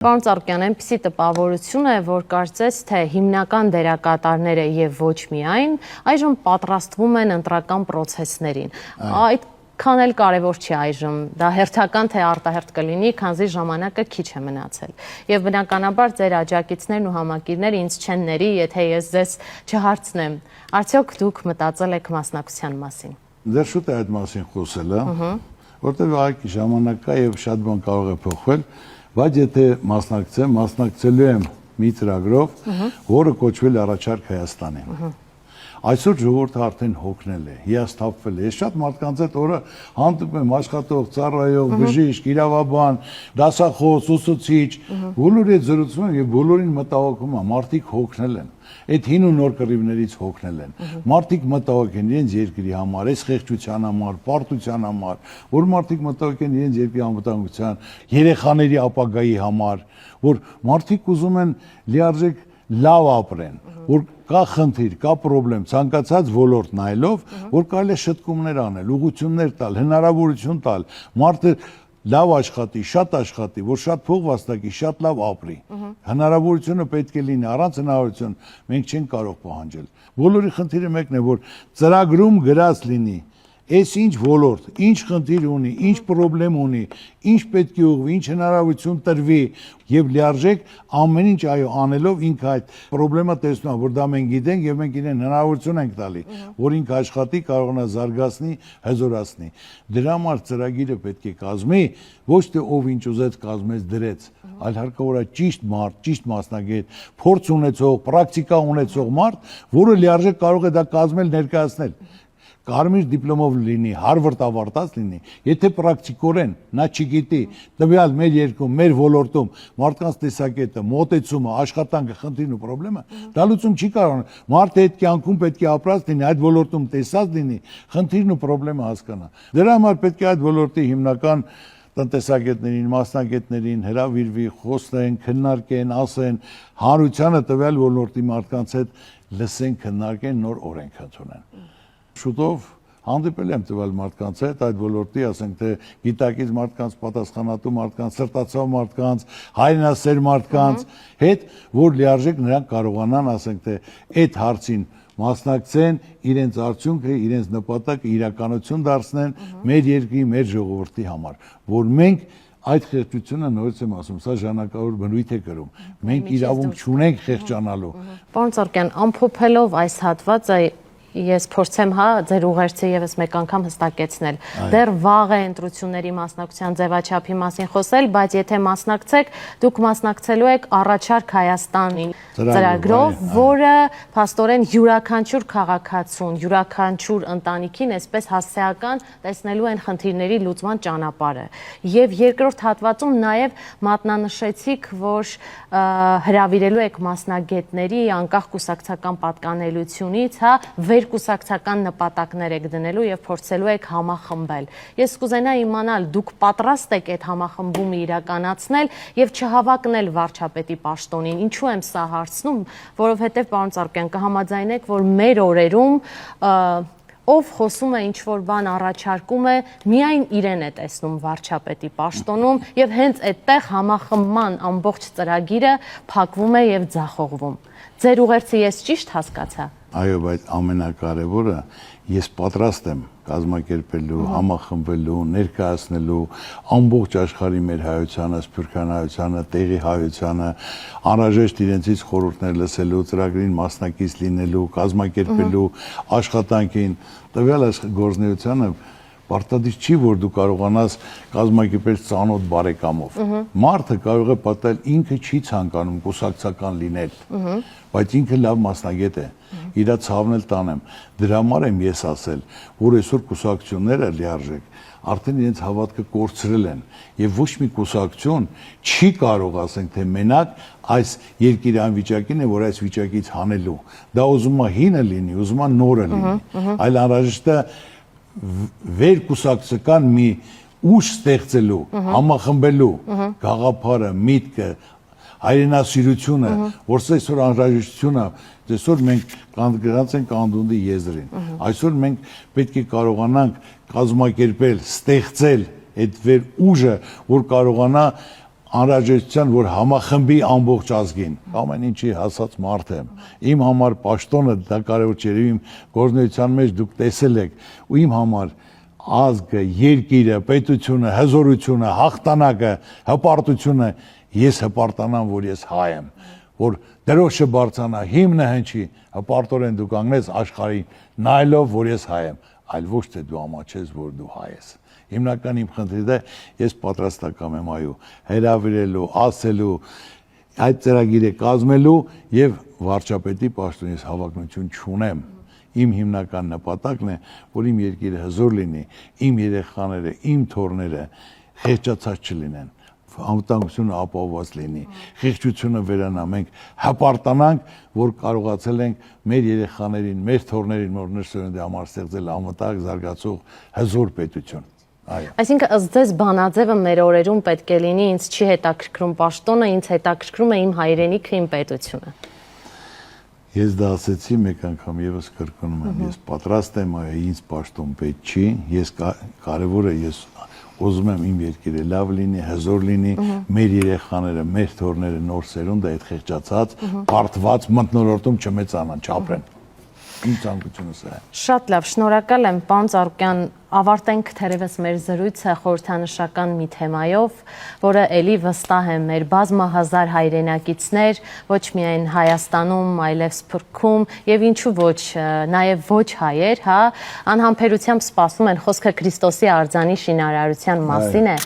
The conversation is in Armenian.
Պարոն Ծառուկյան, այնպիսի տպավորություն է, որ կարծես թե հիմնական դերակատարները եւ ոչ միայն այժմ պատրաստվում են ընտրական process-ներին։ Այդքան էլ կարևոր չի այժմ, դա հերթական թե արտահերթ կլինի, քանզի ժամանակը քիչ է մնացել։ Եվ բնականաբար ձեր աջակիցներն ու համակիրները ինձ չեն ների, եթե ես ձեզ չհարցնեմ, արդյոք դուք մտածել եք մասնակցության մասին։ Ձեր շուտ է այդ մասին խոսելը, որտեղ այլ ժամանակ կա եւ շատ բան կարող է փոխվել, բայց եթե մասնակցելու եմ մի ծրագրով, որը կոչվել է Առաջարկ Հայաստանին։ Այսօր ժողովուրդը արդեն հոգնել է, հիասթափվել է։ Ես շատ մարդկանց հետ օրը հանդիպում եմ աշխատող, ծառայող, բժիշկ, իրավաբան, դասախոս, ուսուցիչ, բոլորի հետ զրուցում եմ եւ բոլորին մտահոգում եմ, մարդիկ հոգնել են։ Այդ հին ու նոր կռիվներից հոգնել են։ Մարդիկ մտահոգ են իրենց երկրի համար, այս խեղճության համար, պարտության համար, որ մարդիկ մտահոգ են իրենց երկրի անվտանգության, երեխաների ապագայի համար, որ մարդիկ ուզում են լիարժեք լավ ապրեն, որ կա խնդիր, կա պրոբլեմ, ցանկացած ոլորտ նայելով, որ կարելի է շտկումներ անել, ուղղություններ տալ, հնարավորություն տալ, մարդը լավ աշխատի, շատ աշխատի, որ շատ փող վաստակի, շատ լավ ապրի։ Հնարավորությունը պետք է լինի, առանց հնարավորություն մենք չենք կարող պահանջել։ Բոլորի խնդիրը մեկն է, որ ծրագրում գրած լինի, այս ինչ ոլորտ, ինչ խնդիր ունի, ինչ պրոբլեմ ունի, ինչ պետք է ուղղվի, ինչ հնարավորություն տրվի եւ լիարժեք ամեն ինչ այո անելով ինքը այդ պրոբլեմը տեսնում, որ դա մենք գիտենք եւ մենք իրեն հնարավորություն ենք տալի, որ ինքը աշխատի, կարողանա զարգացնի, հզորացնի։ Դրա համար ծրագիրը պետք է կազմի, ոչ թե ով ինչ ուզեց կազմեց դրեց, այլ հարկավոր է ճիշտ մարդ, ճիշտ մասնագետ, փորձ ունեցող, պրակտիկա ունեցող մարդ, որը լիարժեք կարող է դա կազմել, ներկայացնել։ Կարմիր դիպլոմով լինի, Հարվարդ ավարտած լինի, եթե պրակտիկորեն նա չգիտի տվյալ մեր երկրում, մեր ոլորտում մարդկանց տեսակետը, մոտեցումը, աշխատանքը, խնդիրն ու պրոբլեմը, դա լուծում չի կարող։ Մարդը այդ կյանքում պետք է ապրած լինի, այդ ոլորտում տեսած լինի, խնդիրն ու պրոբլեմը հասկանա։ Դրա համար պետք է այդ ոլորտի հիմնական տնտեսագետներին, մասնագետներին հրավիրվի, խոսեն, քննարկեն, ասեն, հանրությանը տվյալ ոլորտի մարդկանց հետ լսեն, քննարկեն, նոր օրենք ընդունեն։ Շուտով հանդիպել եմ տվյալ մարդկանց հետ, այդ ոլորտի, ասենք թե գիտակից մարդկանց, պատասխանատու մարդկանց, սրտացավ մարդկանց, հայրենասեր մարդկանց հետ, որ լիարժեք նրանք կարողանան, ասենք թե այդ հարցին մասնակցեն, իրենց արդյունքը, իրենց նպատակը իրականություն դարձնեն մեր երկրի, մեր ժողովրդի համար, որ մենք այդ խեղճությունը նորից եմ ասում, սա ժամանակավոր բնույթ է կրում։ Մենք իրավունք չունենք խեղճանալու։ Պարոն Ծառուկյան, ամփոփելով այս հատվածը ես փորձեմ ձեր ուղերձը եւս մեկ անգամ հստակեցնել։ Դեռ վաղ է ընտրությունների մասնակցության ձևաչափի մասին խոսել, բայց եթե մասնակցեք, դուք մասնակցելու եք Առաջարկ Հայաստանի ծրագրով, որը փաստորեն յուրաքանչյուր քաղաքացուն, յուրաքանչյուր ընտանիքին այսպես հասցեական տեսնելու են խնդիրների լուծման ճանապարհը։ Եվ երկրորդ հատվածում նաեւ մատնանշեցիք, որ հրավիրելու եք մասնագետների անկախ կուսակցական պատկանելությունից, կուսակցական նպատակներ եք դնելու եւ փորձելու եք համախմբել։ Ես կուզենա իմանալ, դուք պատրաստ եք այդ համախմբումը իրականացնել եւ չհավակնել վարչապետի պաշտոնին։ Ինչու եմ սա հարցնում, որովհետեւ պարոն Ծառուկյան կհամաձայնեք, որ մեր օրերում ով խոսում է ինչ-որ բան առաջարկում է, միայն իրեն է տեսնում վարչապետի պաշտոնում եւ հենց այդտեղ համախմբման ամբողջ ծրագիրը փակվում է եւ ձախողվում։ Ձեր ուղերձը ես ճիշտ հասկացա։ Այո, բայց ամենակարևորը ես պատրաստ եմ կազմակերպելու, համախմբելու, ներկայացնելու ամբողջ աշխարհի մեր հայությանը, սփյուռքյան հայությանը, տեղի հայությանը, անհրաժեշտ իրենցից խորհուրդներ լսելու, ծրագրին մասնակից լինելու, կազմակերպելու աշխատանքին, տվյալ գործունեությանը պարտադիր չի, որ դու կարողանաս կազմակերպել ծանոթ բարեկամով։ Մարդը կարող է պատել ինքը չի ցանկանում կուսակցական լինել, բայց ինքը լավ մասնագետ է, իրա ցավն էլ տանեմ։ Դրա համար եմ ես ասել, որ այսօր կուսակցությունները լիարժեք արդեն իրենց հավատքը կորցրել են եւ ոչ մի կուսակցություն չի կարող, ասենք թե մենակ այս երկիրի անվիճակին է, որ այս վիճակից հանելու։ Դա ուզում է հինը լինի, ուզում է նորը լինի, այլ անհրաժեշտ է վերկուսակցական մի ուժ ստեղծելու, համախմբելու գաղափարը, միտքը, հայրենասիրությունը, որ սա այսօր անհրաժեշտություն է, այսօր մենք կանգնած ենք անդունդի եզրին։ Այսօր մենք պետք է կարողանանք կազմակերպել, ստեղծել այդ վեր ուժը, որ կարողանա անհրաժեշտության, որ համախմբի ամբողջ ազգին։ Ամեն ինչի հասած մարդ եմ։ Իմ համար պաշտոնը դա կարևոր չէ, իմ գործունեության մեջ դուք տեսել եք, ու իմ համար ազգը, երկիրը, պետությունը, հզորությունը, հաղթանակը, հպարտությունը, ես հպարտանամ, որ ես հայ եմ, որ դրոշը բարձրանա, հիմնը հնչի, հպարտորեն դու կանգնես աշխարհին նայելով, որ ես հայ եմ, այլ ոչ թե դու ամաչես, որ դու հայ ես։ Հիմնական իմ խնդիրը ես պատրաստական եմ այո հրավիրելու, ասելու, այդ ծրագիրը կազմելու եւ վարչապետի պաշտոնից հավակնություն չունեմ։ Իմ հիմնական նպատակն է, որ իմ երկիրը հզոր լինի, իմ երեխաները, իմ թոռները խեղճացած չլինեն, անվտանգությունը ապահովված լինի, խեղճությունը վերանա, մենք հպարտանանք, որ կարողացել ենք մեր երեխաներին, մեր թոռներին, որ նշել համար ստեղծել անվտանգ, զարգացող հզոր պետություն։ Այսինքն ըստ ձեզ բանաձևը մեր օրերում պետք է լինի, ինձ չի հետաքրքրում պաշտոնը, ինձ հետաքրքրում է իմ հայրենիքը, իմ պետությունը։ Ես դա ասեցի մեկ անգամ եւս կրկնում եմ, ես պատրաստ եմ, այո, ինձ պաշտոն պետք չի, ես կարևորը ես ուզում եմ իմ երկիրը լավ լինի, հզոր լինի, մեր երեխաները, մեր թոռները նոր սերունդը այդ խեղճացած, բարդված մթնոլորտում չմեծանան, չապրեն։ Իմ ցանկությունը սա է։ Շատ լավ, շնորհակալ եմ, պարոն Ծառուկյան, ավարտենք թերևս մեր զրույցը խորհրդանշական մի թեմայով, որը ելի վստահ է մեր բազմահազար հայրենակիցներ, ոչ միայն Հայաստանում, այլև Սփյուռքում եւ ինչու ոչ, նաեւ ոչ հայեր, հա, անհամբերությամբ սպասում են, խոսքը Քրիստոսի արձանի շինարարության մասին է։